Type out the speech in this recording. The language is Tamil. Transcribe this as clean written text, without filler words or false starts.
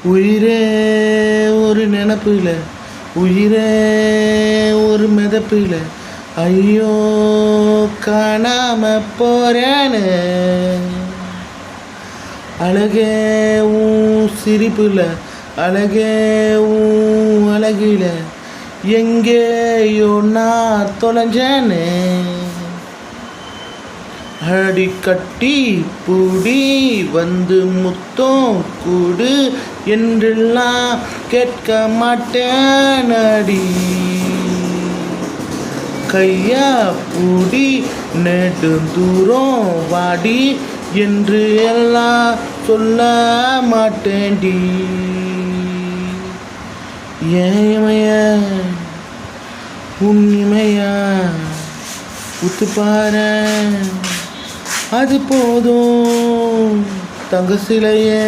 உயிரே ஒரு நினப்புல, உயிரே ஒரு மிதப்புல, ஐயோ காணாம போறேன்னு. அழகே உன் சிரிப்புல, அழகே உன் அழகில, எங்கேயோ நான் தொலைஞ்சேன்னு. அடி கட்டி பூடி வந்து முத்தம் கூடு என்றெல்லாம் கேட்க மாட்டேன் அடி. கையா பூடி நெடு தூரம் வாடி என்று எல்லாம் சொல்ல மாட்டேன்டி. ஏமைய உண்மையா உத்துப்பாரு, அது போதும் தங்க சிலையே.